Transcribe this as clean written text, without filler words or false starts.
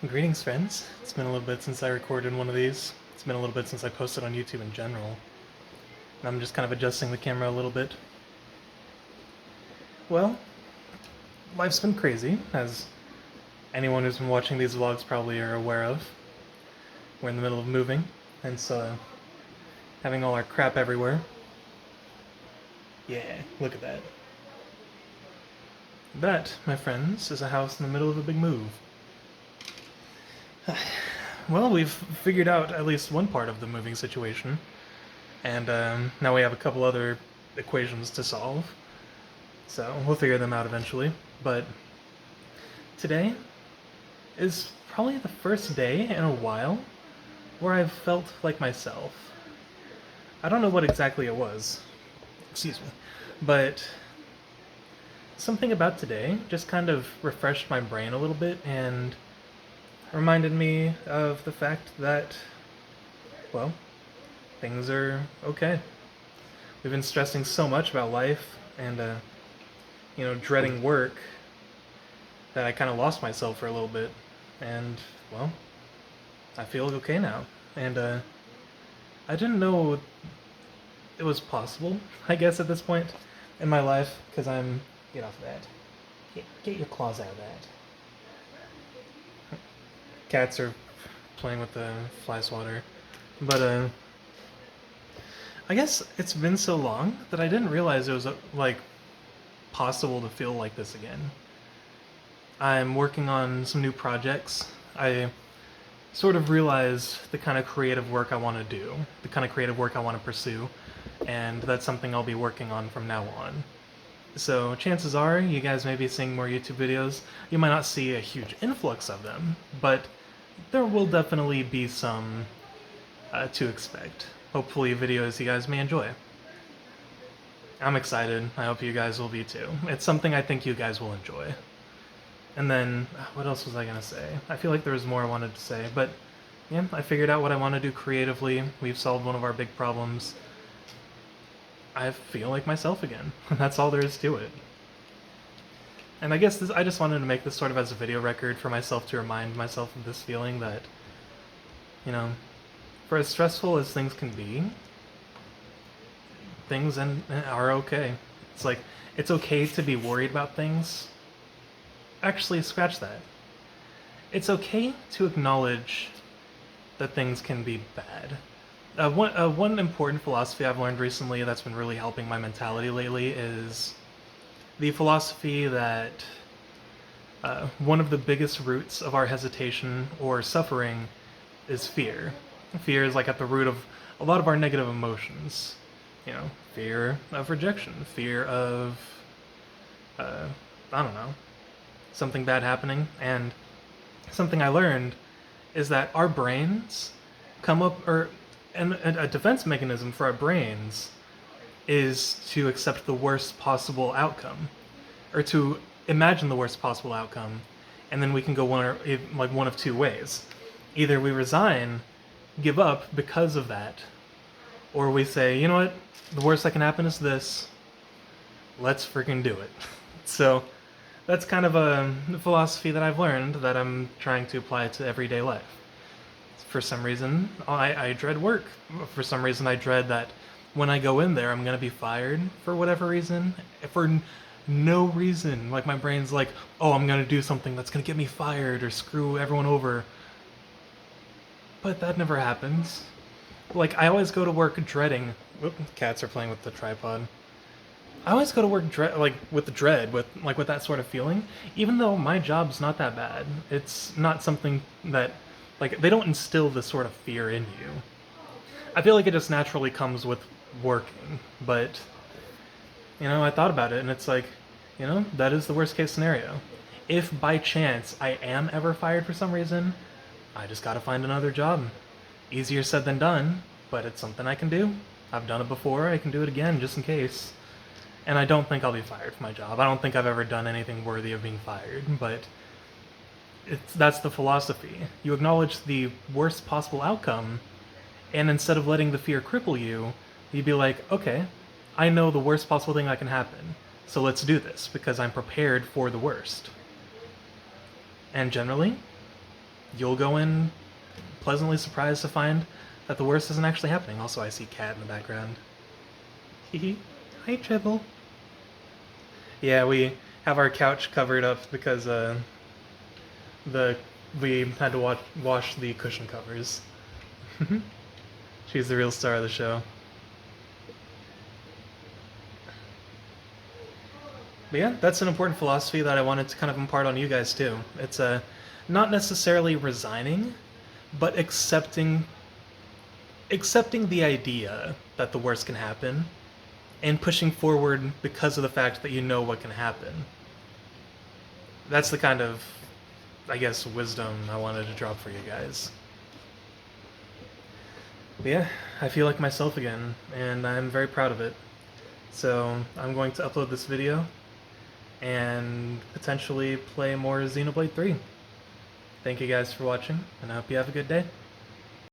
Greetings, friends. It's been a little bit since I recorded one of these. It's been a little bit since I posted on YouTube in general. And I'm just kind of adjusting the camera a little bit. Well, life's been crazy, as anyone who's been watching these vlogs probably are aware of. We're in the middle of moving, and so having all our crap everywhere. Yeah, look at that. That, my friends, is a house in the middle of a big move. Well, we've figured out at least one part of the moving situation, and now we have a couple other equations to solve. So we'll figure them out eventually. But today is probably the first day in a while where I've felt like myself. I don't know what exactly it was, excuse me, but something about today just kind of refreshed my brain a little bit and reminded me of the fact that, well, things are okay. We've been stressing so much about life and, dreading work that I kind of lost myself for a little bit. And, well, I feel okay now. And, I didn't know it was possible, I guess, at this point in my life, because I'm... Get off of that. Get your claws out of that. Cats are playing with the fly swatter. But, I guess it's been so long that I didn't realize it was, possible to feel like this again. I'm working on some new projects. I sort of realize the kind of creative work I want to do, the kind of creative work I want to pursue, and that's something I'll be working on from now on. So chances are you guys may be seeing more YouTube videos. You might not see a huge influx of them, but there will definitely be some to expect. Hopefully videos you guys may enjoy. I'm excited. I hope you guys will be too. It's something I think you guys will enjoy. And then, what else was I gonna say? I feel like there was more I wanted to say, but yeah, I figured out what I want to do creatively. We've solved one of our big problems. I feel like myself again. That's all there is to it. And I guess I just wanted to make this sort of as a video record for myself to remind myself of this feeling that, for as stressful as things can be, things are okay. It's like, it's okay to be worried about things. Actually, scratch that. It's okay to acknowledge that things can be bad. One important philosophy I've learned recently that's been really helping my mentality lately is the philosophy that one of the biggest roots of our hesitation or suffering is fear. Fear is like at the root of a lot of our negative emotions. Fear of rejection, fear of, I don't know, something bad happening. And something I learned is that our brains come up, and a defense mechanism for our brains is to accept the worst possible outcome, or to imagine the worst possible outcome, and then we can go one of two ways. Either we resign, give up because of that, or we say, you know what, the worst that can happen is this, let's freaking do it. So that's kind of a philosophy that I've learned that I'm trying to apply to everyday life. For some reason, I dread work. For some reason, I dread that when I go in there, I'm going to be fired for whatever reason. For no reason. Like, my brain's like, oh, I'm going to do something that's going to get me fired or screw everyone over. But that never happens. Like, I always go to work dreading... Whoop, cats are playing with the tripod. I always go to work with the dread, with that sort of feeling, even though my job's not that bad. It's not something that... they don't instill this sort of fear in you. I feel like it just naturally comes with working, but, I thought about it, and it's like, that is the worst case scenario. If by chance I am ever fired for some reason, I just gotta find another job. Easier said than done, but it's something I can do. I've done it before, I can do it again, just in case. And I don't think I'll be fired for my job. I don't think I've ever done anything worthy of being fired, but... that's the philosophy. You acknowledge the worst possible outcome, and instead of letting the fear cripple you, you'd be like, okay, I know the worst possible thing that can happen, so let's do this, because I'm prepared for the worst. And generally, you'll go in pleasantly surprised to find that the worst isn't actually happening. Also, I see Cat in the background. Hehe. Hi, Tribble. Yeah, we have our couch covered up because we had to wash the cushion covers. She's the real star of the show. But yeah, that's an important philosophy that I wanted to kind of impart on you guys too. It's not necessarily resigning, but accepting the idea that the worst can happen and pushing forward because of the fact that you know what can happen. That's the kind of, I guess, wisdom I wanted to drop for you guys. But yeah, I feel like myself again, and I'm very proud of it. So I'm going to upload this video and potentially play more Xenoblade 3. Thank you guys for watching, and I hope you have a good day.